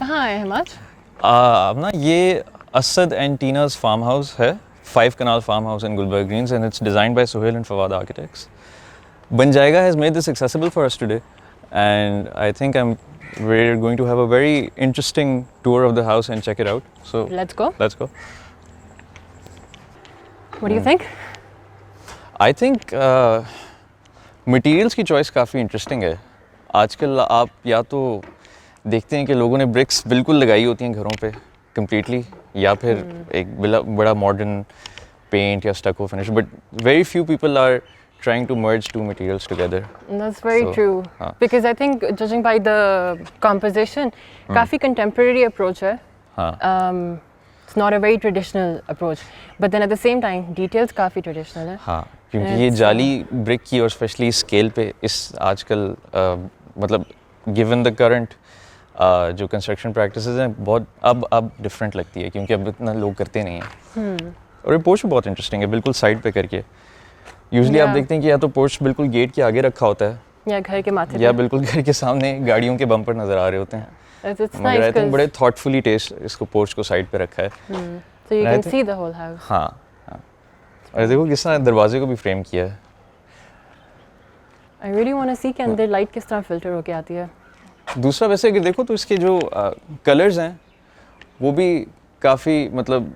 कहाँ है अहमद? Aamna, ये Asad and Tina's farmhouse है, 5 Canal farmhouse in Gulberg Greens, and it's designed by Suhail and Fawad Architects. Banjaiga has made this accessible for us today, and I think we're going to have a very interesting tour of the house and check it out. So Let's go. Let's go. What do you think? I think materials की choice काफ़ी interesting है. आजकल आप या तो देखते हैं कि लोगों ने bricks बिल्कुल लगाई होती हैं घरों पे completely, या फिर एक बड़ा modern paint या stucco finish, but very few people are trying to merge two materials together. That's very true. Because I think judging by the composition, काफ़ी contemporary approach है. It's not a very traditional approach, but then at the same time details काफ़ी traditional है. हाँ, क्योंकि ये जाली brick की और especially scale पे इस आजकल मतलब given the current जो कंस्ट्रक्शन प्रैक्टिसेस हैं बहुत अब डिफरेंट लगती है, क्योंकि अब इतना लोग करते नहीं हैं. और ये पोर्च भी बहुत इंटरेस्टिंग है, बिल्कुल साइड पे करके. यूजुअली आप देखते हैं कि या तो पोर्च बिल्कुल गेट के आगे रखा होता है, या घर के माथे या बिल्कुल घर के सामने गाड़ियों के बम्पर नज़र आ रहे होते हैं. मगर आई थिंक बड़े थॉटफुली टेस्ट इसको पोर्च को साइड पे रखा है. So you can see the whole house. हाँ. और देखो किस तरह दरवाजे को भी फ्रेम किया है. I really want to see कि अंदर लाइट किस तरह फिल्टर होके आती है. दूसरा वैसे अगर देखो तो इसके जो कलर्स हैं वो भी काफ़ी मतलब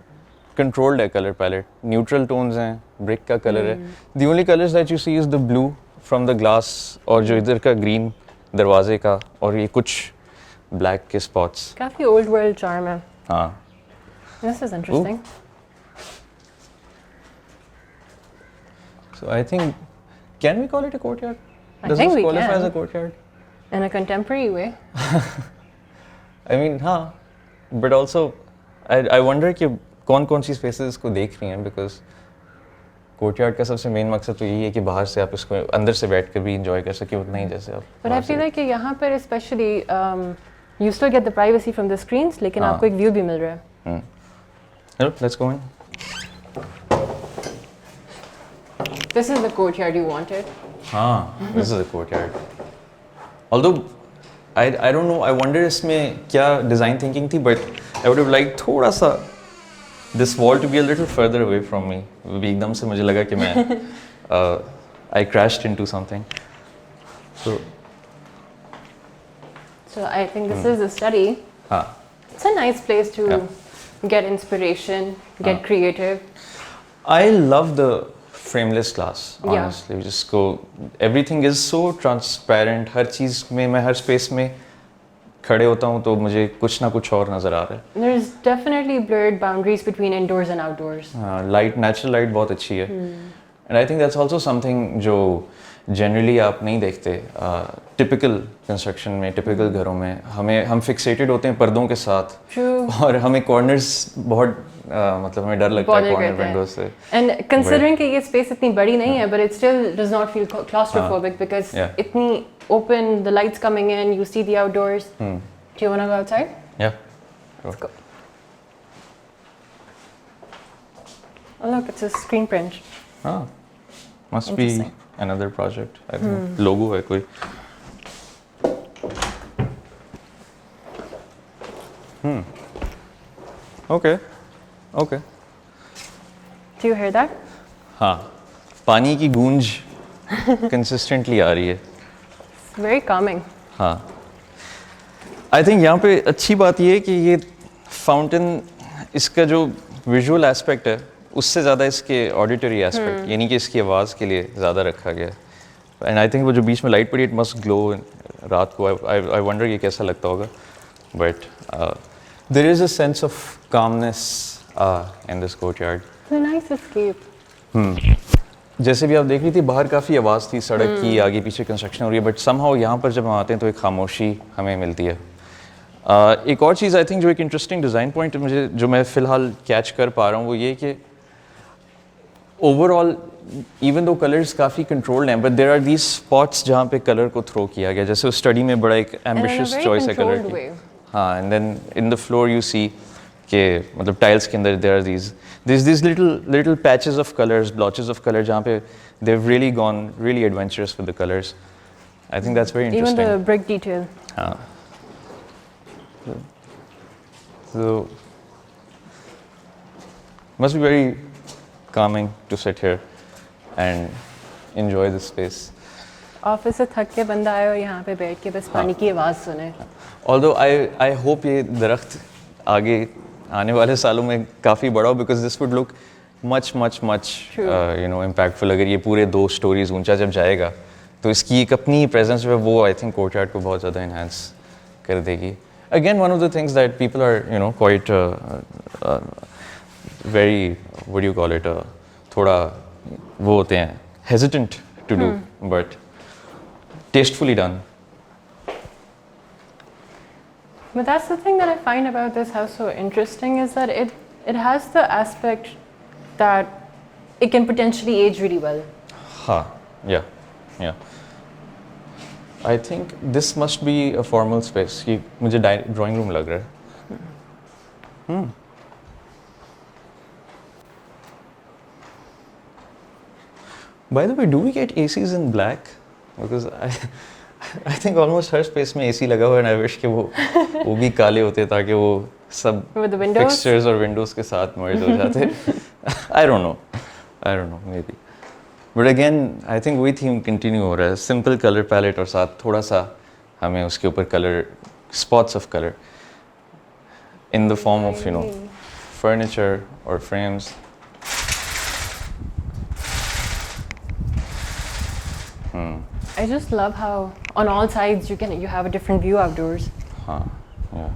कंट्रोल्ड है. कलर पैलेट न्यूट्रल टोन्स हैं, ब्रिक का कलर है. The only colours that you see is the blue from the glass, और जो इधर का ग्रीन दरवाजे का, और ये कुछ ब्लैक के स्पॉट्स. काफ़ी ओल्ड वर्ल्ड चार्म है. हाँ. This is interesting. So I think, can we call it a courtyard? I think we qualify can. as a courtyard? In a contemporary way. I mean, हाँ. But also, I wonder कि कौन सी spaces इसको देख रही हैं, because courtyard का सबसे main मकसद तो यही है कि बाहर से आप इसको अंदर से बैठ कर भी enjoy कर सकें उतना ही जैसे आप. But I feel like कि यहाँ पर especially you still get the privacy from the screens, लेकिन आपको एक view भी मिल रहा है. Let's go in. This is the courtyard you wanted. This is the courtyard. Although I don't know, I wonder इसमें क्या design thinking थी, but I would have liked थोड़ा सा this wall to be a little further away from me. अभी एकदम से मुझे लगा कि मैं I crashed into something. So I think this is a study. It's a nice place to get inspiration, get creative. I love the frameless glass, honestly. Just go, everything is so transparent. हर चीज़ में मैं हर space में खड़े होता हूँ तो मुझे कुछ ना कुछ और नज़र आ रहा है. There's definitely blurred boundaries between indoors and outdoors. Light, natural light बहुत अच्छी है. And I think that's also something जो generally आप नहीं देखते. Typical construction में, typical घरों में हम fixated होते हैं पर्दों के साथ. True. और हमें corners बहुत मतलब हमें डर लगता है corner windows से. And considering कि ये space इतनी बड़ी नहीं है, but it still does not feel claustrophobic because इतनी open, the lights coming in, you see the outdoors. Do you want to go outside? Yeah. Let's go. Oh look, it's a screen print. Must be another project. I don't know. Logo है कोई. Okay. Do you hear that? हाँ, पानी की गूंज consistently आ रही है. It's very calming. हाँ. I think यहाँ पे अच्छी बात ये है कि ये fountain इसका जो visual aspect है उससे ज़्यादा इसके auditory aspect, यानी कि इसकी आवाज़ के लिए ज़्यादा रखा गया है. And I think वो जो बीच में लाइट पड़ी, it must glow रात को. I wonder ये कैसा लगता होगा. But there is a sense of calmness in this courtyard. It's a nice escape. जैसे भी आप देख रही थी बाहर काफ़ी आवाज़ थी सड़क की, आगे पीछे कंस्ट्रक्शन हो रही है, बट somehow यहाँ पर जब हम आते हैं तो एक खामोशी हमें मिलती है. एक और चीज़ आई थिंक जो एक इंटरेस्टिंग डिज़ाइन पॉइंट मुझे जो मैं फ़िलहाल कैच कर पा रहा हूँ वो ये कि ओवरऑल इवन दो कलर्स काफ़ी कंट्रोल्ड हैं, but there are these spots जहाँ पे कलर को थ्रो किया गया. जैसे उस स्टडी में बड़ा एक एम्बिशियस चॉइस है कलर की. हाँ, and then in the floor you see के मतलब टाइल्स के अंदर there are these little patches of colors, blotches of color जहाँ पे they've really gone really adventurous with the colors. I think that's very interesting. Even the brick detail. हाँ. So must be very calming to sit here and enjoy this space. Office से थक के बंदा आया और यहाँ पे बैठ के बस पानी की आवाज़ सुने. Although I hope ये दरख्त आगे आने वाले सालों में काफ़ी बड़ा हो, because this would look much impactful अगर ये पूरे 2 stories ऊंचा जब जाएगा तो इसकी एक अपनी presence जो है वो I think courtyard को बहुत ज़्यादा enhance कर देगी. Again, one of the things that people are quite very, what do you call it, थोड़ा वो होते हैं hesitant to do, but tastefully done. But that's the thing that I find about this house so interesting, is that it has the aspect that it can potentially age really well. Yeah. I think this must be a formal space. ये मुझे drawing room लग रहा है. By the way, do we get ACs in black? Because I think almost her space में AC लगा हुआ है, and I wish कि वो भी काले होते ताकि वो सब fixtures और windows के साथ merge हो जाते. I don't know, maybe. But again, I think वही theme continue हो रहा है. Simple color palette और साथ थोड़ा सा हमें उसके ऊपर color, spots of color in the form of furniture or frames. I just love how on all sides you have a different view outdoors. Yeah.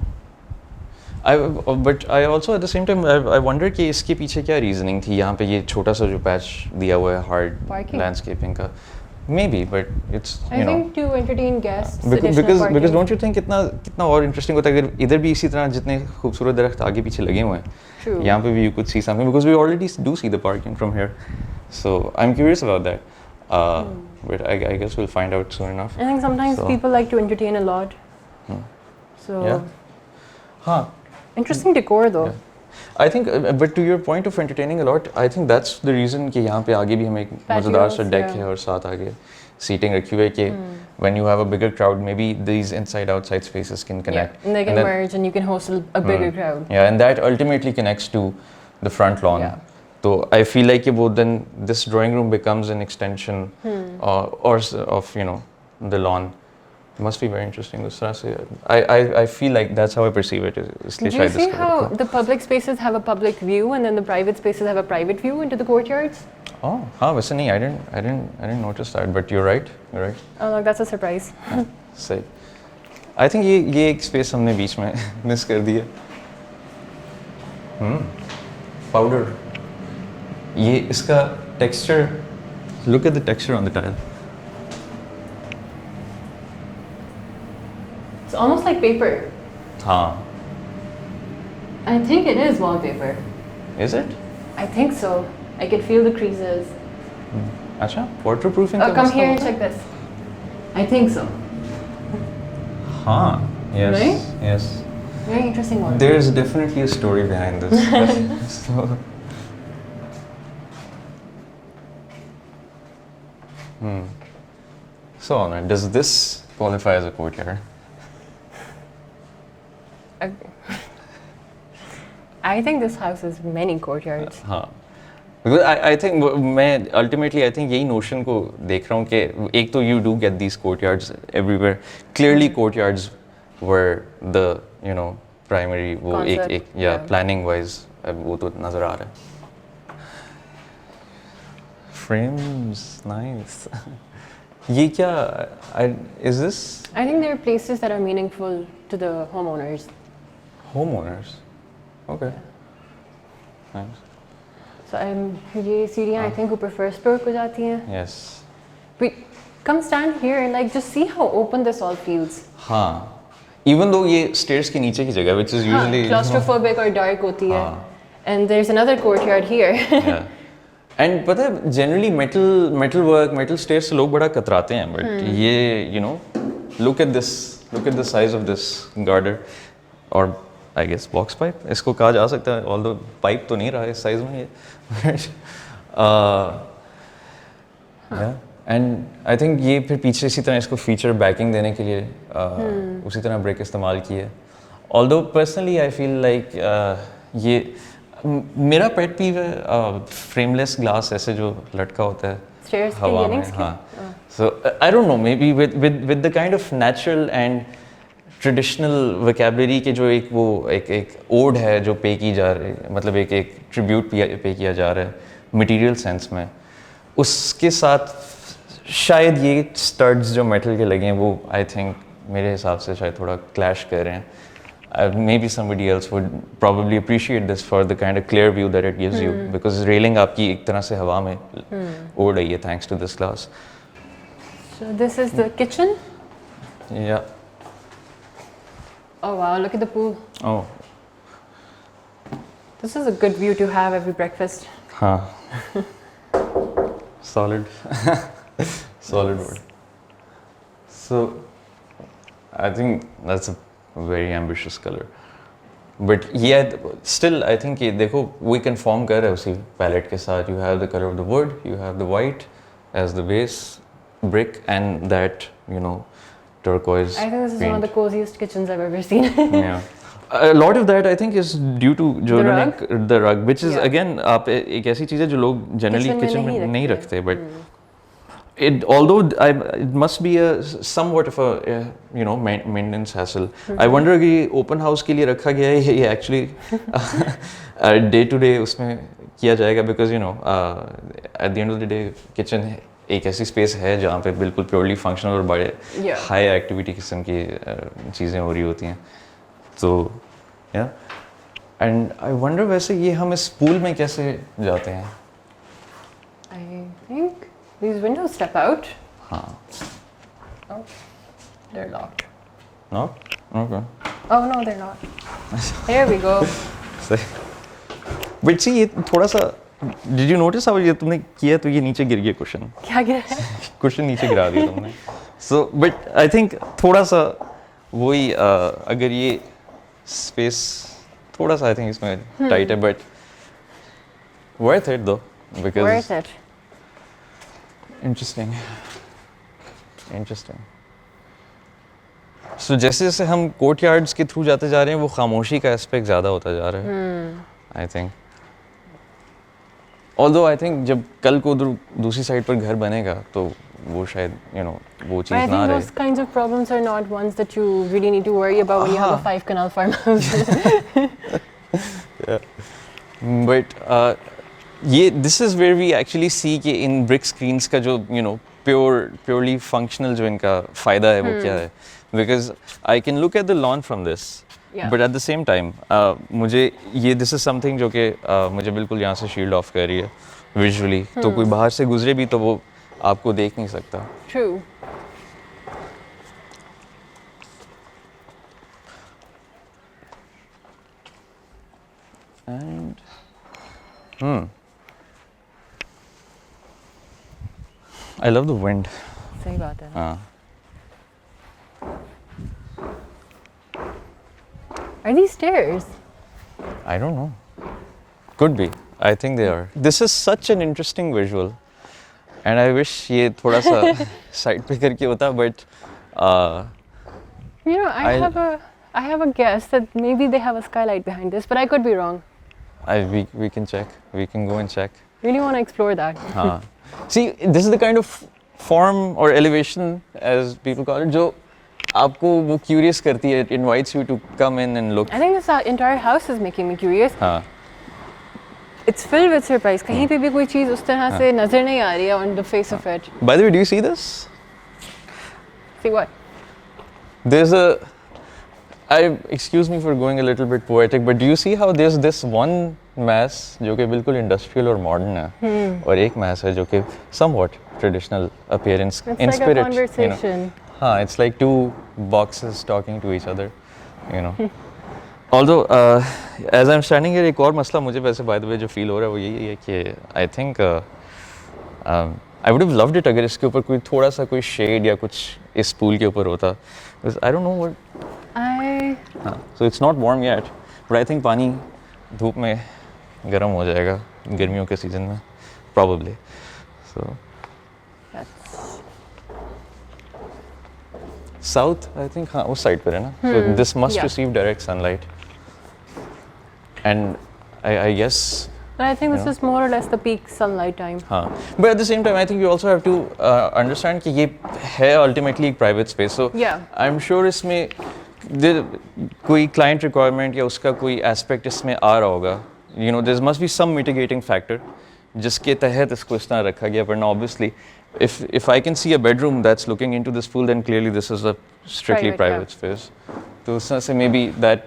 But I also at the same time I wonder कि इसके पीछे क्या reasoning थी यहाँ पे ये छोटा सा जो patch दिया हुआ है hard Parking. landscaping का. Maybe, but it's I think to entertain guests. Because don't you think कितना और interesting होता है अगर इधर भी इसी तरह जितने खूबसूरत दरख्त आगे पीछे लगे हुए हैं. यहाँ पे भी you could see something, because we already do see the parking from here. So I'm curious about that. But I guess we'll find out soon enough. I think sometimes people like to entertain a lot. So yeah. Interesting decor though. Yeah. I think, but to your point of entertaining a lot, I think that's the reason कि यहाँ पे आगे भी हमें एक मज़ेदार सा deck है और साथ आगे seating रखी हुई है कि when you have a bigger crowd, maybe these inside-outside spaces can connect. Yeah. And they can merge and you can host a bigger crowd. Yeah, and that ultimately connects to the front lawn. Yeah. So I feel like then this drawing room becomes an extension of the lawn. It must be very interesting. I feel like that's how I perceive it. Do you see how the public spaces have a public view and then the private spaces have a private view into the courtyards? Oh, वैसे नहीं. I didn't notice that. But you're right. Oh look, that's a surprise. Say, I think ये एक space हमने बीच में miss कर दी है. Powder. ये इसका texture, look at the texture on the tile. It's almost like paper. हाँ. I think it is wallpaper. Is it? I think so. I can feel the creases. अच्छा, waterproofing. Oh, come here and check this. I think so. हाँ. Yes. Right? Yes. Very interesting one. There's definitely a story behind this. So, Anna, does this qualify as a courtyard? I think this house has many courtyards. Because I think मैं ultimately I think यही notion को देख रहा हूँ कि एक तो you do get these courtyards everywhere. Clearly courtyards were the primary वो एक planning wise वो तो नजर आ रहा है. Frames, nice. ये क्या is this? I think there are places that are meaningful to the homeowners. Homeowners? Okay. Nice. So ये सीढ़ियाँ I think ऊपर first floor को जाती हैं. Yes. But come stand here and just see how open this all feels. हाँ. Even though ये stairs के नीचे की जगह, which is usually claustrophobic or dark होती है. And there's another courtyard here. Yeah. And पता है generally metal work, metal stairs से लोग बड़ा कतराते हैं, but ये look at the size of this girder, or I guess box pipe इसको कहा जा सकता है, although pipe तो नहीं रहा इस size में ये. Yeah. And I think ये फिर पीछे इसी तरह इसको feature backing देने के लिए उसी तरह brick इस्तेमाल की है. although personally I feel like ये मेरा पेट पीव है फ्रेमलेस ग्लास ऐसे जो लटका होता है हवा में. हाँ, so I don't know, maybe with the kind of natural and traditional vocabulary के जो एक वो एक ओड है जो पे की जा रही है, मतलब एक ट्रिब्यूट पे किया जा रहा है मटेरियल सेंस में, उसके साथ शायद ये स्टड्स जो मेटल के लगे हैं वो आई थिंक मेरे हिसाब से शायद थोड़ा क्लैश कर रहे हैं. Maybe somebody else would probably appreciate this for the kind of clear view that it gives you, because railing आपकी एक तरह से हवा में उड़ रही है thanks to this glass. So this is the kitchen? Yeah. Oh wow, look at the pool. Oh. This is a good view to have every breakfast. Huh. Solid. Solid word. So I think that's a very ambitious color. But yeah, still I think ये देखो we can form कर रहे हैं उसी palette के साथ. You have the color of the wood, you have the white as the base brick, and that, you know, turquoise. I think this is paint. one of the coziest kitchens I've ever seen. Yeah. A lot of that I think is due to जो the rug, which is again आप एक ऐसी चीज़ है जो लोग generally kitchen में नहीं रखते, but although it must be a somewhat of a you know maintenance hassle. I wonder कि open house के लिए रखा गया है ये actually day to day उसमें किया जाएगा, because you know at the end of the day kitchen एक ऐसी स्पेस है जहाँ पे बिल्कुल प्योरली फंक्शनल और बड़े हाई एक्टिविटी किस्म की चीज़ें हो रही होती हैं. तो या एंड आई वंडर वैसे ये हम इस पूल में कैसे जाते हैं. I think these windows step out. हाँ. Oh, they're locked. No? Okay. Oh no, they're not. Here we go. But see ये थोड़ा सा Did you notice how ये तुमने किया तो ये नीचे गिर गया कुशन. क्या गिरा है? कुशन नीचे गिरा दिया तुमने. So but I think थोड़ा सा वही अगर ये स्पेस थोड़ा सा I think इसमें टाइट है, but worth it though, because worth it. Interesting. So जैसे जैसे हम कोर्टयार्ड्स के थ्रू जाते जा रहे हैं वो खामोशी का एस्पेक्ट ज़्यादा होता जा रहा है. I think. Although I think जब कल को दूसरी साइड पर घर बनेगा तो वो शायद you know वो चीज़ ना रहे. I think those kinds of problems are not ones that you really need to worry about when you have a 5-canal farmhouse. Yeah. But ये this is where we actually see कि in brick screens का जो you know purely functional जो इनका फ़ायदा है वो क्या है. Because I can look at the lawn from this. Yeah. But at the same time, मुझे ये this is something जो कि मुझे बिल्कुल यहाँ से shield off कर रही है visually. तो कोई बाहर से गुजरे भी तो वो आपको देख नहीं सकता. True. And I love the wind. सही बात है. हाँ. Are these stairs? I don't know. Could be. I think they are. This is such an interesting visual, and I wish ये थोड़ा सा side पे करके होता, but you know, I have a guess that maybe they have a skylight behind this, but I could be wrong. We can check. We can go and check. Really want to explore that. हाँ. See, this is the kind of form or elevation, as people call it, जो आपको वो curious करती है. It invites you to come in and look. I think this entire house is making me curious. हाँ. It's filled with surprise. कहीं पे भी कोई चीज़ उस तरह से नजर नहीं आ रही है on the face of it. By the way, do you see this? See what? There's excuse me for going a little bit poetic, but do you see how there's this one mass जो कि बिल्कुल industrial और modern है, और एक mass है जो कि somewhat traditional appearance, it's in like spirit, a conversation. You know. हाँ, it's like two boxes talking to each other, you know. Although as I'm standing here, एक और मसला मुझे वैसे by the way जो feel हो रहा है वो यही है कि I think I would have loved it अगर इसके ऊपर कोई थोड़ा सा कोई shade या कुछ इस pool के ऊपर होता, because I don't know what. So it's not warm yet, but I think पानी धूप में गर्म हो जाएगा गर्मियों के सीजन में probably. South, I think, हाँ उस side पर है ना. So this must receive direct sunlight. And I guess. I think this is more or less the peak sunlight time. हाँ. But at the same time, I think you also have to understand कि ये है ultimately एक private space. So I'm sure इसमें कोई client requirement या उसका कोई aspect इसमें आ रहा होगा. You know, there must be some mitigating factor जिसके तहत इसको इस तरह रखा गया. But obviously, if I can see a bedroom that's looking into this pool, then clearly this is a strictly private space. तो उस तरह से maybe that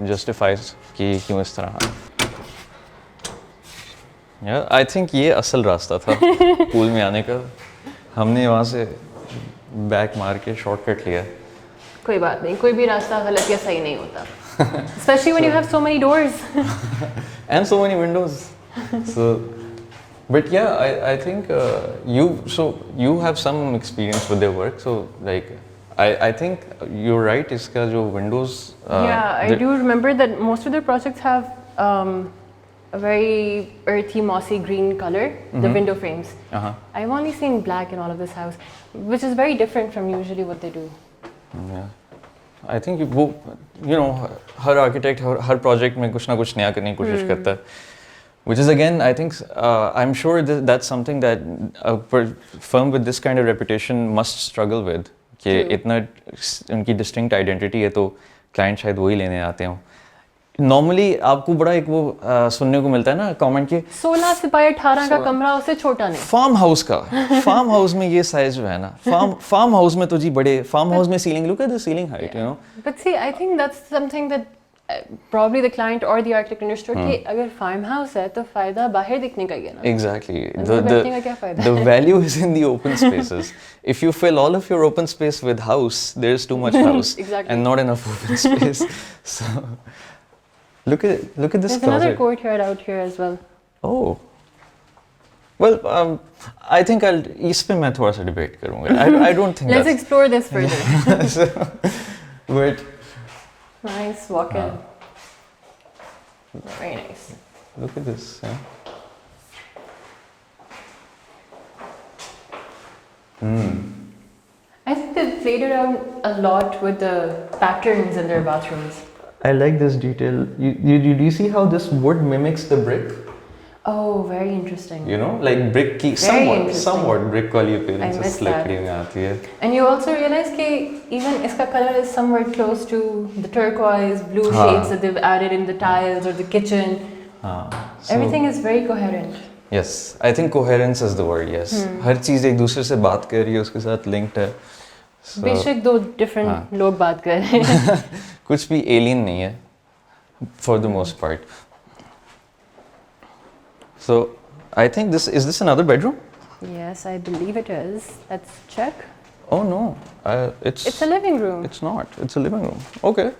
justifies कि क्यों इस तरह. Yeah, I think ये असल रास्ता था पूल में आने का. हमने वहाँ से बैक मार के शॉर्टकट लिया. कोई बात नहीं, कोई भी रास्ता गलत या सही नहीं होता. Especially when you have so many doors. And so many windows. So, but yeah, I think you have some experience with their work. So like, I think you're right. इसका जो windows. I do remember that most of their projects have a very earthy, mossy green color. The window frames. I've only seen black in all of this house, which is very different from usually what they do. Yeah. I think her architect her project में कुछ ना कुछ नया करने की कोशिश करता है. Which is again, I think, I'm sure that's something that a firm with this kind of reputation must struggle with. कि इतना उनकी distinct identity है तो client शायद वही लेने आते हों. Normally आपको बड़ा एक वो सुनने को मिलता है ना comment कि 16 सिपाही 18 का कमरा उससे छोटा नहीं. Farm house का, farm house में ये size जो है ना, farm house में तो जी बड़े, farm house में ceiling, look at the ceiling height, you know. But see, I think that's something that probably the client or the architect understood कि अगर farm house है तो फायदा बाहर दिखने का ही है ना. Exactly. The value is in the open spaces. If you fill all of your open space with house, there's too much house and not enough open space. So look at this There's closet. another courtyard out here as well. Oh. Well, I think इस पे मैं थोड़ा सा debate करूँगा. I don't think. Let's explore this further. So, but. Nice walk in. Very nice. Look at this. Yeah. I think they've played around a lot with the patterns in their bathrooms. I like this detail. You see how this wood mimics the brick? Oh, very interesting. You know, like brick की somewhat brick वाली appearance is लकड़ी में आती है. And you also realize that even इसका color is somewhat close to the turquoise blue shades that they've added in the tiles or the kitchen. So everything is very coherent. Yes, I think coherence is the word. Yes, हर चीज़ एक दूसरे से बात कर रही है, उसके साथ linked है. बेशक दो different लोग बात कर रहे हैं. कुछ भी alien नहीं है, for the most part. So, I think is this another bedroom? Yes, I believe it is. Let's check. Oh no, it's a living room. It's not. It's a living room. Okay.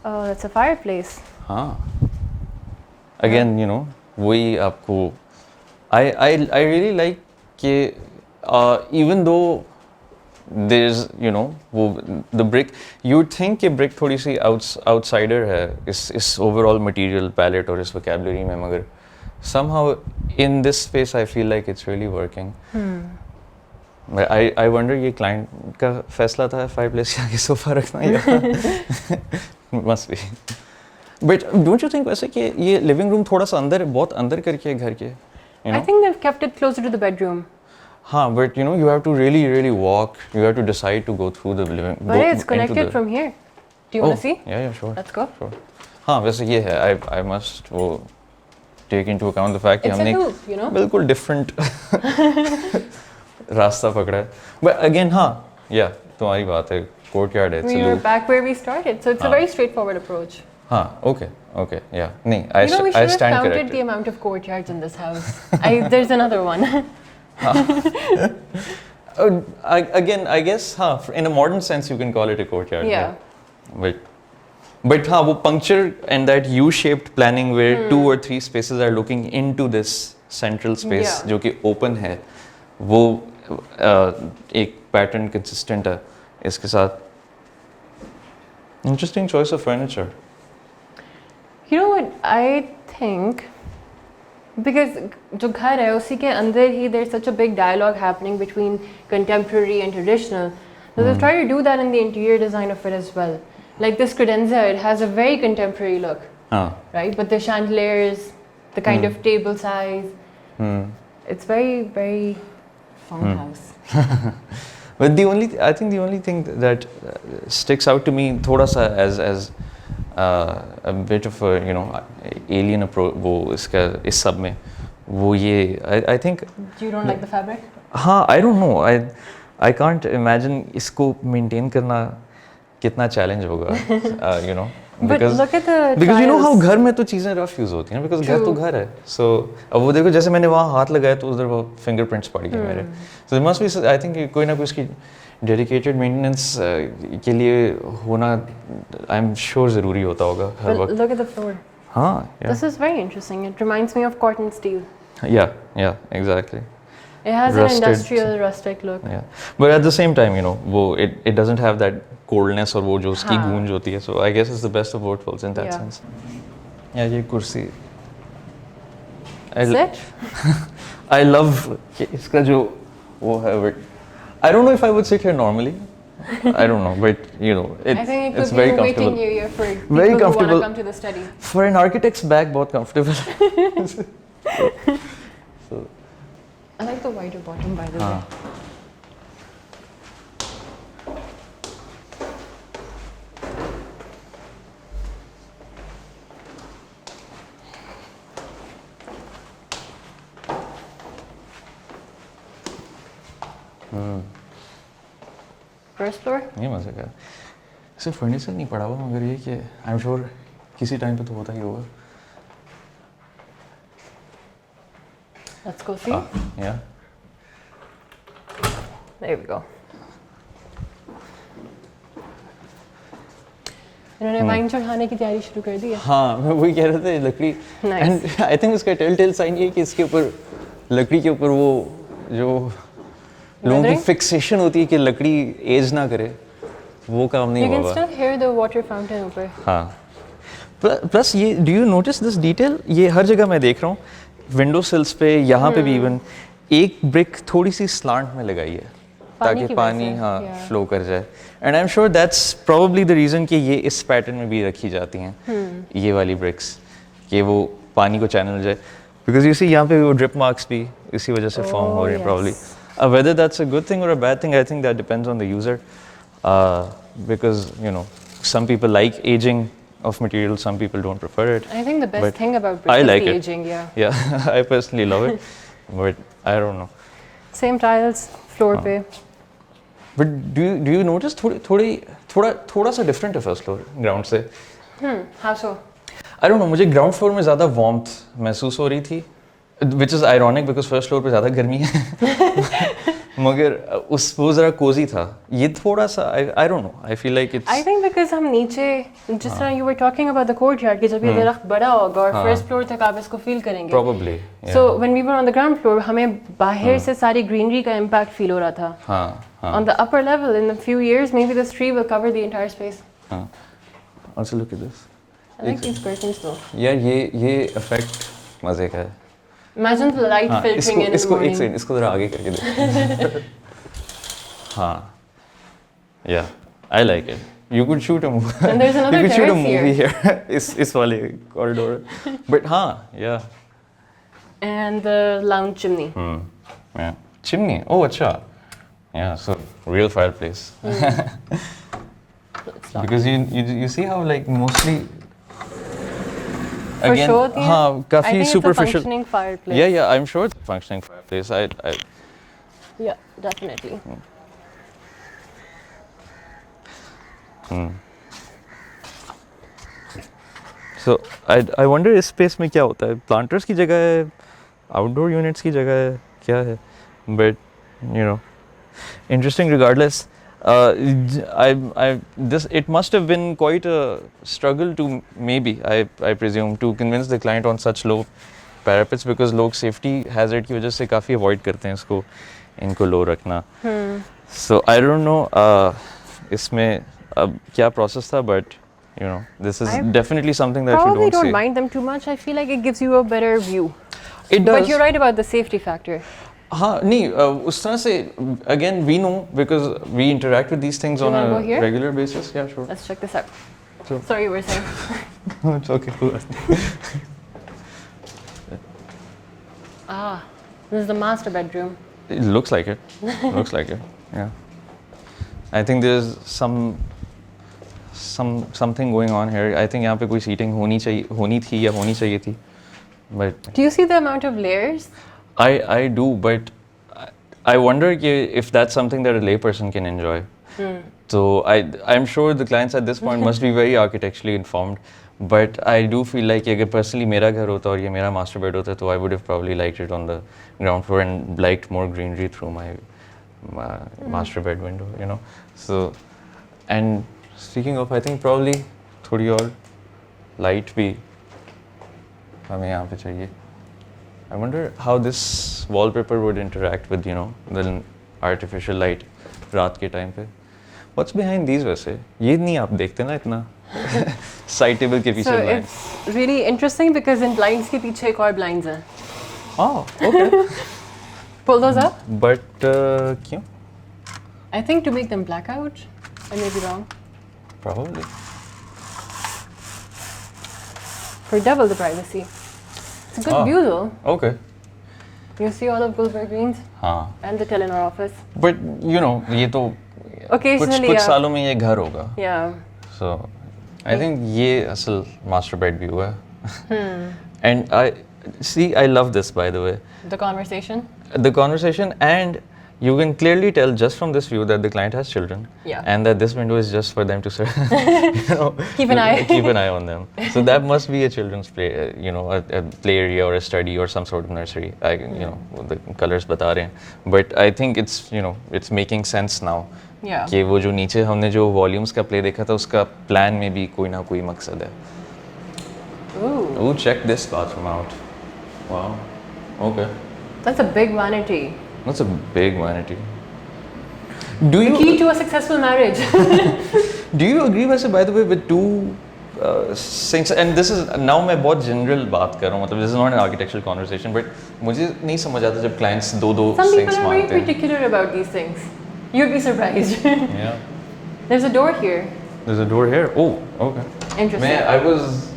Oh, that's a fireplace. Again, वही आपको. I really like कि even though there's the brick, you'd think कि brick थोड़ी सी outsider है इस overall material palette और इस vocabulary में, मगर somehow in this space I feel like it's really working. I wonder ये client का फैसला था fireplace के आगे sofa रखना या must be. But don't you think वैसे कि ये living room थोड़ा सा अंदर है, बहुत अंदर करके है घर के? I think they've kept it closer to the bedroom. But you have to really walk. You have to decide to go through the living. But it's connected from here. Do you want to see? Yeah, sure. Let's go. Sure. वैसे ये है. I must take into account the fact कि हमने बिल्कुल different रास्ता पकड़ा है. But again, yeah, तुम्हारी बात है. Courtyard है. We are back where we started, so it's a very straightforward approach. Okay, yeah. नहीं, I stand corrected. We should have counted the amount of courtyards in this house. There's another one. Again, I guess, in a modern sense, you can call it a courtyard. Yeah. But वो puncture and that U-shaped planning where 2 or 3 spaces are looking into this central space, जो कि open है, वो एक pattern consistent है इसके साथ. Interesting choice of furniture. You know what? I think Because जो घर है उसी के अंदर ही there's such a big dialogue happening between contemporary and traditional. So they've tried to do that in the interior design of it as well. Like this credenza, it has a very contemporary look, right? But the chandeliers, the kind of table size, it's very, very farmhouse. But I think the only thing that sticks out to me, thoda sa as a bit of a alien approach, वो इसका इस सब में वो ये I think. You don't like the fabric? हाँ, I don't know. I can't imagine इसको maintain करना कितना challenge होगा, But look at the because trials. how घर में तो चीज़ें rough use होती हैं, because घर तो घर है. So अब वो देखो जैसे मैंने वहाँ हाथ लगाया तो उधर वो fingerprints पड़ गए मेरे. So there must be, I think कोई ना कोई इसकी dedicated maintenance के लिए होना I'm sure ज़रूरी होता होगा हर वक्त. Look at the floor. हाँ, yeah. This is very interesting. It reminds me of cotton steel. Yeah, exactly. It has Rusted. an industrial rustic look. Yeah, but at the same time, वो it doesn't have that coldness और वो जो उसकी गूंज होती है. So I guess it's the best of both worlds in that sense. Yeah, ये कुर्सी. Sit? I love इसका जो वो है, but I don't know if I would sit here normally. I don't know, but I think it's it very could be a comfortable. waiting area for people Very who want comfortable. to come to the study. For an architect's bag, बहुत comfortable. So. I like the whiter bottom, by the way. First floor? ये मज़े का सिर्फ furniture नहीं पड़ा हुआ, मगर ये कि आई एम श्योर किसी टाइम पे तो होता ही होगा. Let's go see. Yeah. There we go. इन्होंने वाइन चढ़ाने की तैयारी शुरू कर दी है. हाँ, मैं वही कह रहा था, लकड़ी. Nice. And I think उसका टेल साइन ये कि इसके ऊपर लकड़ी के ऊपर वो जो लोगों की फिक्सेशन होती है कि लकड़ी एज ना करे, वो काम नहीं हुआ. You can still hear the water fountain ऊपर. हाँ. प्लस ये do you notice this detail? ये हर जगह मैं देख रहा हूँ. विंडो सिल्स पे, यहाँ पे भी इवन एक ब्रिक थोड़ी सी स्लांट में लगाई है ताकि पानी फ्लो कर जाए. And I am sure that's probably the reason कि ये इस पैटर्न में भी रखी जाती हैं, ये वाली ब्रिक्स, कि वो पानी को चैनल जाए. बिकॉज यू सी यहाँ पे वो ड्रिप मार्क्स भी इसी वजह से फॉर्म हो रहे हैं probably. Whether that's a good thing or a bad thing, I think that depends on the user, because some people like aging of material, some people don't prefer it. I think the best thing about brick I is like the it. aging, yeah. Yeah, I personally love it, but I don't know. Same tiles, floor पे. But do you notice थोड़ा सा different है first floor ground से? How so? I don't know, मुझे ground floor में ज़्यादा warmth महसूस हो रही थी, which is ironic because first floor पे ज़्यादा गर्मी है. मगर वो ज़रा cozy था. ये थोड़ा सा I don't know, I feel like it's. I think because हम नीचे, जिस तरह you were talking about the courtyard, कि जब ये दरख्त बड़ा होगा और first floor तक आप इसको feel करेंगे. Probably. Yeah. So when we were on the ground floor, हमें बाहर से सारी greenery का impact feel हो रहा था. हाँ. On the upper level, in a few years, maybe this tree will cover the entire space. हाँ. Also look at this. I like these curtains though. यार ये effect मज़े का है. Imagine the light filtering in the morning. एक second, इसको जरा आगे करके दे. हाँ. Yeah, I like it. You could shoot a movie. And there's another you could shoot a terrace movie here. इस वाले corridor. But हाँ, yeah. And the lounge chimney. Yeah. Chimney. Oh, अच्छा. Yeah, so real fireplace. Because you see how like mostly. For Again, sure, हाँ, काफी I think superficial. it's a functioning fireplace. Yeah, I'm sure it's a functioning fireplace. Yeah, definitely. So I wonder इस space में क्या होता है? Planters की जगह है, outdoor units की जगह है, क्या है? But interesting regardless. It must have been quite a struggle to maybe I presume to convince the client on such low parapets, because लोग safety hazard की वजह से काफ़ी avoid करते हैं इनको low रखना. So I don't know इसमें अब क्या process था, but this is definitely something that you Probably don't see. mind them too much. I feel like it gives you a better view. It does. But you're right about the safety factor. हाँ नहीं उस तरह से again we know because we interact with these things on wanna a go here? regular basis. Yeah, sure. Let's check this out. Sure. Sorry, you were saying. It's okay. Cool. This is the master bedroom. It looks like it. Looks like it. Yeah. I think there's something going on here. I think यहाँ पे कोई seating होनी थी या होनी चाहिए थी. But Do you see the amount of layers? I do, but I wonder if that's something that a layperson can enjoy. So I'm sure the clients at this point must be very architecturally informed. But I do feel like अगर personally मेरा घर होता और ये मेरा master bed होता तो I would have probably liked it on the ground floor and liked more greenery through my master bed window, you know. So, and speaking of, I think probably थोड़ी और light भी हमें यहाँ पे चाहिए. I wonder how this wallpaper would interact with, you know, the artificial light रात के time पे. What's behind these वैसे? ये नहीं आप देखते ना इतना side table के पीछे So blinds. it's really interesting because in blinds के पीछे एक और blinds हैं. Oh, okay. Pull those up. But क्यों? I think to make them blackout. I may be wrong. Probably. For double the privacy. It's a good view though. Okay. You see all of Gulberg Greens हाँ. and the Telenor office. But you know ये तो Occasionally, कुछ yeah. सालों में ये घर होगा. Yeah. So I think ये असल master bed view है. And I love this, by the way. The conversation. The conversation, and you can clearly tell just from this view that the client has children. Yeah. And that this window is just for them to you know, Keep an eye. keep an eye on them. So that must be a children's play, you know, a play area or a study or some sort of nursery. You know, the colors बता रहे हैं. But I think it's, you know, it's making sense now. Yeah. कि वो जो नीचे हमने जो volumes का प्ले देखा था उसका प्लान में भी कोई ना कोई मकसद है. Ooh, check this bathroom out. Wow. Okay. That's a big vanity. That's a big vanity. The key to a successful marriage. Do you agree वैसे by the way with two sinks, and this is now मैं बहुत general बात कर रहा हूँ, मतलब this is not an architectural conversation, but मुझे नहीं समझ आता जब clients दो Some sinks people are very मांगते हैं. particular about these things. You'd be surprised. Yeah. There's a door here. There's a door here. Oh, okay. Interesting. I was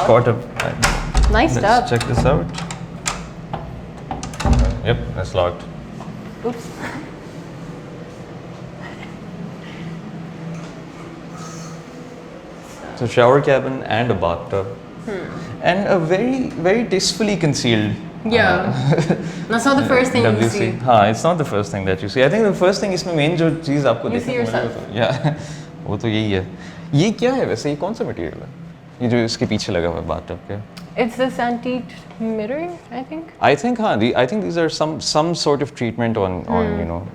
caught up. Nice Let's stuff. check this out. Yep, it's locked. Oops. So shower cabin and a bathtub. And a very, very tastefully concealed. Yeah. That's not the first thing you WC. see. हाँ, it's not the first thing that you see. I think the first thing इसमें main जो चीज़ आपको You see देखने को yourself. मिलेगा तो, yeah, वो तो यही है. ये क्या है वैसे? ये कौन सा मटेरियल है? ये जो इसके पीछे लगा हुआ है bathtub के? It's this antique mirror, I think. I think हाँ, I think these are some sort of treatment on you know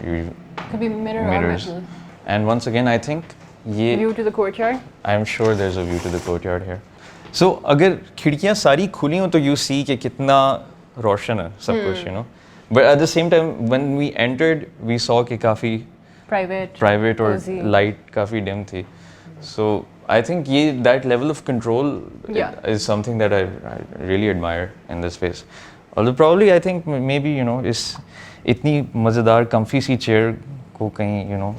Could be mirror mirrors. or metal. And once again, I think ये View to the courtyard. I'm sure there's a view to the courtyard here. So अगर खिड़कियाँ सारी खुली हो तो you see कि कितना रोशन है सब कुछ, you know. But at the same time, when we entered, we saw कि काफ़ी private और cozy. light काफ़ी dim थी. So I think that level of control is something that I really admire in this space. Although probably I think maybe, you know, इस इतनी मज़ेदार comfy सी chair को कहीं, you know,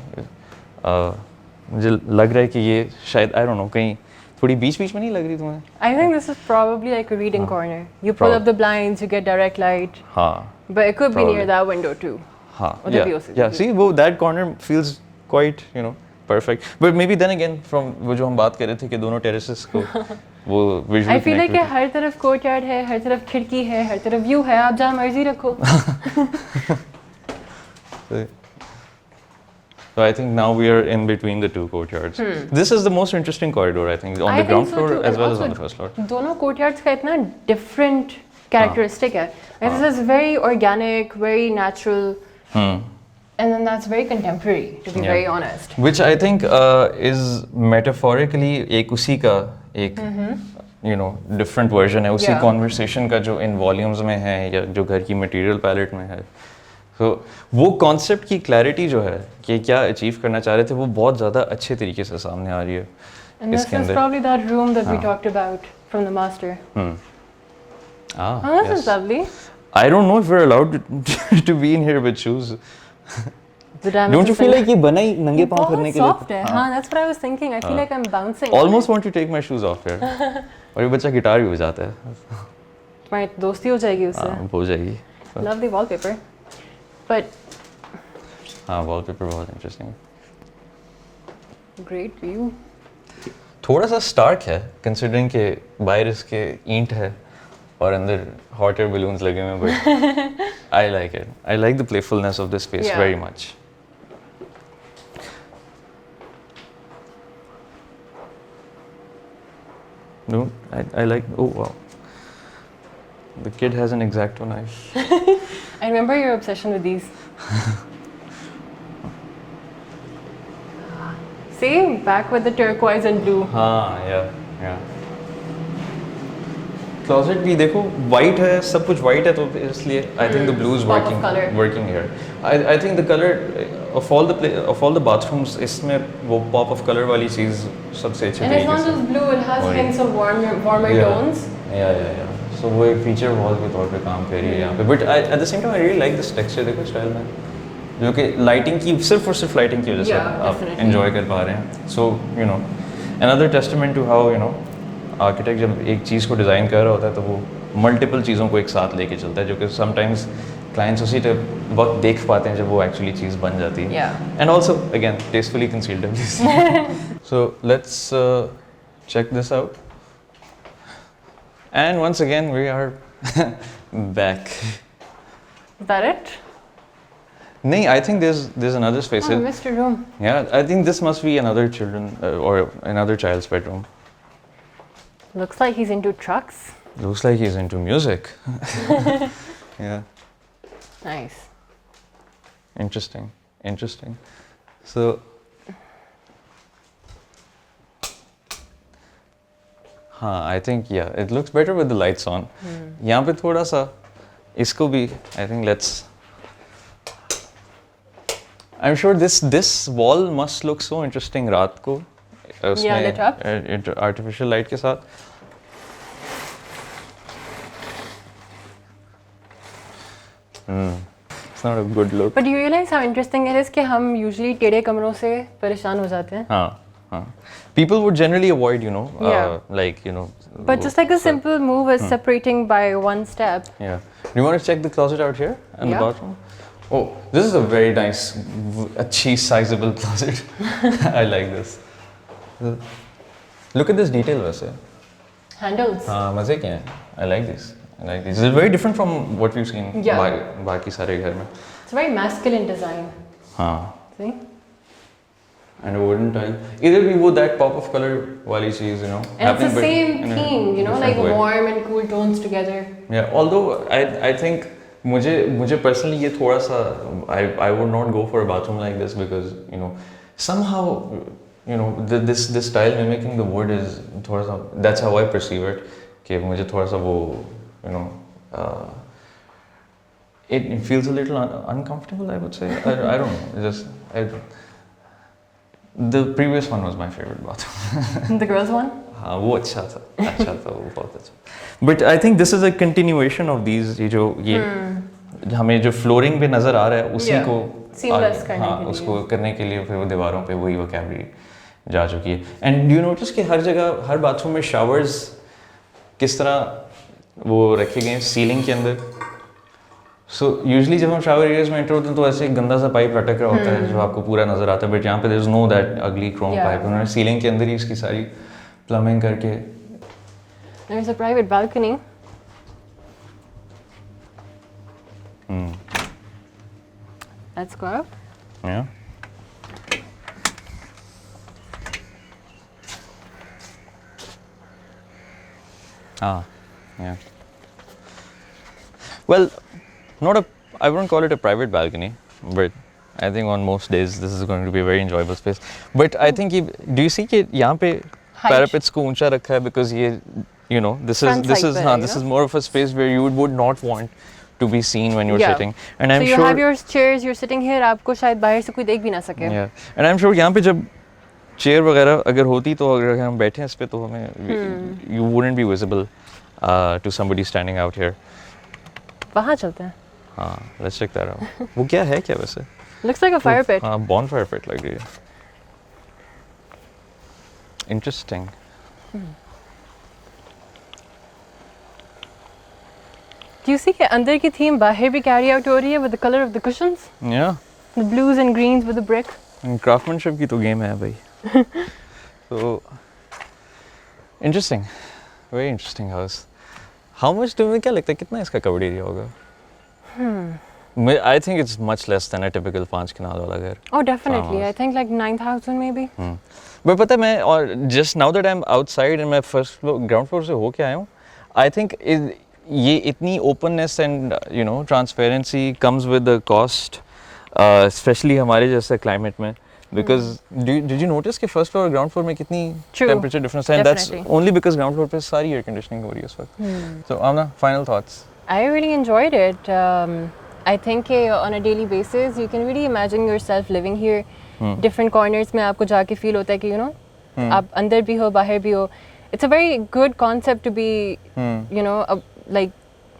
मुझे लग रहा है कि ये शायद I don't know कहीं थोड़ी बीच में नहीं लग रही तुम्हें? I think this is probably like a reading corner. You pull up the blinds, you get direct light. हाँ. But it could be near that window too. हाँ. Yeah. Yeah. See, that corner feels quite, you know, perfect. But maybe then again, from वो जो हम बात कर रहे थे कि दोनों terraces को वो visually I feel like connectivity. हर तरफ courtyard है, हर तरफ खिड़की है, हर तरफ view है. आप जहाँ मर्जी रखो. So I think now we are in between the two courtyards. This is the most interesting corridor, I think, on the ground floor as well as on the first floor. दोनों courtyards का इतना different characteristic है. Like this is very organic, very natural, and then that's very contemporary, to be very honest. Which I think is metaphorically एक उसी का एक you know different version है उसी conversation का जो in volumes में है या जो घर की material palette में है. So वो concept की clarity जो है कि क्या achieve करना चाह रहे थे वो बहुत ज़्यादा अच्छे तरीके से सामने आ रही है. And this is probably that room that we talked about from the master. Ah, Oh, this yes. is lovely. I don't know if we're allowed to be in here with shoes. Don't you feel like ये बना ही नंगे पाँव फिरने के लिए? Soft है. हाँ, that's what I was thinking. I feel like I'm bouncing. Almost want to take my shoes off here. और ये बच्चा गिटार भी बजाता है. तुम्हारी दोस्ती हो जाएगी उससे. हाँ, हो जाएगी. Lovely wallpaper. But हाँ, wallpaper बहुत interesting. Great view. थोड़ा सा stark है, considering कि बाहर इसके ईंट है और अंदर hot air balloons लगे हुए हैं, but I like it. I like the playfulness of this space very much. No, I like. Oh wow. The kid has an X-Acto knife. I remember your obsession with these. See, back with the turquoise and blue. हाँ, yeah. Closet भी देखो white है, सब कुछ white है तो इसलिए I think the blue is Pop of color. working here. I think the color of all the bathrooms इसमें वो pop of color वाली चीज़ सबसे अच्छी And it's not तरीके से. just blue, it has hints of warmer Yeah. tones. Yeah. So वो एक feature wall के तौर पे काम कर रही है यहाँ पे. But at the same time I really like this texture देखो style में. जो कि lighting की सिर्फ और सिर्फ lighting की वजह से आप definitely. enjoy कर पा रहे हैं. So you know another testament to how architect जब एक चीज़ को डिज़ाइन कर रहा होता है तो वो मल्टीपल चीज़ों को एक साथ लेके चलता है जो कि समटाइम्स क्लाइंट्स उसी वक्त देख पाते हैं जब वो एक्चुअली चीज़ बन जाती है and also again tastefully concealed so let's check this out and once again we are back Is that it? नहीं, I think there's another space. Oh, I missed a room. Yeah, I think this must be another or another child's bedroom. Looks like he's into trucks. Looks like he's into music. Yeah. Nice. Interesting. So, I think it looks better with the lights on. यहाँ पे थोड़ा सा इसको भी I think let's. I'm sure this wall must look so interesting रात को. lit up. Artificial light के साथ. It's not a good look. But do you realize how interesting it is कि हम usually टेढ़े कमरों से परेशान हो जाते हैं? हाँ. People would generally avoid, But just like a simple move is separating by one step. Yeah. Do you want to check the closet out here and the bathroom? Oh, this is a very nice, अच्छी sizable closet. I like this. Look at this detail वैसे. Handles. हाँ, मजे के हैं. I like this. This is very different from what we've seen बाकी सारे घर में. It's a very masculine design. हाँ. See? And a wooden tile. Either we would that pop of color वाली चीज़, And it's the same theme, like warm and cool tones together. Yeah, although I think मुझे personally ये थोड़ा सा I would not go for a bathroom like this because somehow this style mimicking the wood is थोड़ा सा, that's how I perceive it, कि मुझे थोड़ा सा वो it feels a little uncomfortable, I would say. I don't know, the previous one was my favorite bathroom. The girls one? हाँ, वो अच्छा था वो बहुत अच्छा. But I think this is a continuation of these ये हमें जो फ्लोरिंग पे नजर आ रहा है उसी को seamless करने के लिए. उसको करने के लिए फिर वो दीवारों पे वही वोकैबुलरी जा चुकी है. एंड डू यू नोटिस कि हर जगह हर बाथरूम में शावर्स किस तरह वो रखे गए हैं सीलिंग के अंदर. सो यूजुअली जब हम शावर एरियाज में एंटर होते हैं तो ऐसे एक गंदा सा पाइप लटक रहा होता है जो आपको पूरा नजर आता है. बट यहाँ पे देयर इज नो दैट अगली क्रोम पाइप. उन्होंने सीलिंग के अंदर ही इसकी सारी प्लम्बिंग करके. There's a private balcony. Let's go up. Yeah. Yeah. Well, I wouldn't call it a private balcony, but I think on most days this is going to be a very enjoyable space. But I think do you see कि यहाँ पे parapets को ऊंचा रखा है because this is more of a space where you would not want to be seen when you're sitting. And I'm sure. So you have your chairs, you're sitting here, आपको शायद बाहर से कोई देख भी ना सके. Yeah. And I'm sure यहाँ पे जब चेयर वगैरह अगर होती तो अगर हम बैठे हैं इस पे तो हमें you wouldn't be visible to somebody standing out here. वहाँ चलते हैं. हाँ, let's check that out. वो क्या है क्या वैसे? Looks like a fire pit. हाँ, bonfire pit लग रही है. Interesting. Do you see कि अंदर की theme बाहर भी carry out हो रही है with the color of the cushions? Yeah. The blues and greens with the brick. Craftsmanship की तो game है भाई. So interesting. Very interesting house. How much तुम्हें क्या लगता है कितना इसका covered area होगा? I think it's much less than a typical 5 कनाल वाला घर. Oh, definitely. I think like 9,000 maybe. But पता है मैं और just now that I'm outside and मैं first floor ground floor से होके आया हूँ, I think ये इतनी openness and you know transparency comes with the cost, especially हमारे जैसे climate में. Because did you notice कि first floor और ground floor में कितनी temperature difference है? And that's only because ground floor पे सारी air conditioning हो रही है इस वक्त. So Aamna, final thoughts. I really enjoyed it. I think on a daily basis you can really imagine yourself living here. Different corners में आपको जाके feel होता है कि you know आप अंदर भी हो बाहर भी हो. It's a very good concept to be you know like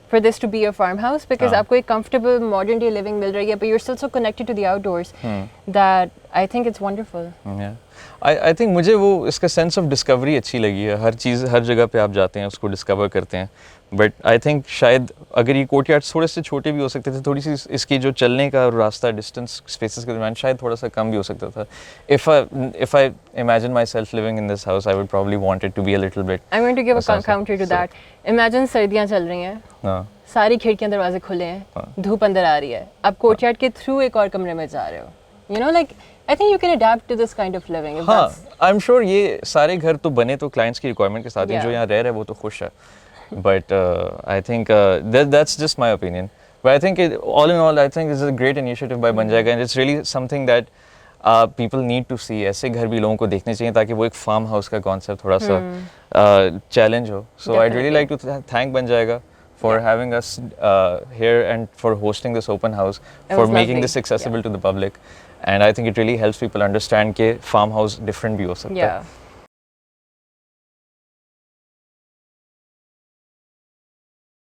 for this to be a farmhouse because आपको एक comfortable modern day living मिल रही है but you're still so connected to the outdoors that I think it's wonderful. Yeah. I think मुझे वो इसका sense of discovery अच्छी लगी है. हर चीज़ हर जगह पे आप जाते हैं उसको discover करते हैं. But I think शायद अगर ये courtyard थोड़े से छोटे भी हो सकते थे, थोड़ी सी इसकी जो चलने का रास्ता distance spaces के दरम्यान शायद थोड़ा सा कम भी हो सकता था. If I imagine myself living in this house, I would probably want it to be a little bit. I'm going to give a counter to that. Imagine सर्दियाँ चल रही हैं. हाँ. सारी खिड़कियाँ दरवाजे खुले हैं. धूप अंदर आ रही है. आप courtyard के through एक और कमरे में जा रहे हो. You know like I think you can adapt to this kind of living. हाँ. I'm sure ये सारे घर तो बने तो clients की requirement के साथ हैं जो यहाँ रह रहे हैं वो तो खुश है. But I think that's just my opinion. But I think all in all, I think this is a great initiative by Banjaiga, and it's really something that people need to see. ऐसे घर भी लोगों को देखने चाहिए ताकि वो एक farm house का concept थोड़ा सा challenge हो. So I'd really like to thank Banjaiga for having us here and for hosting this open house, for making this accessible to the public. And I think it really helps people understand कि farmhouse different भी हो सकता है.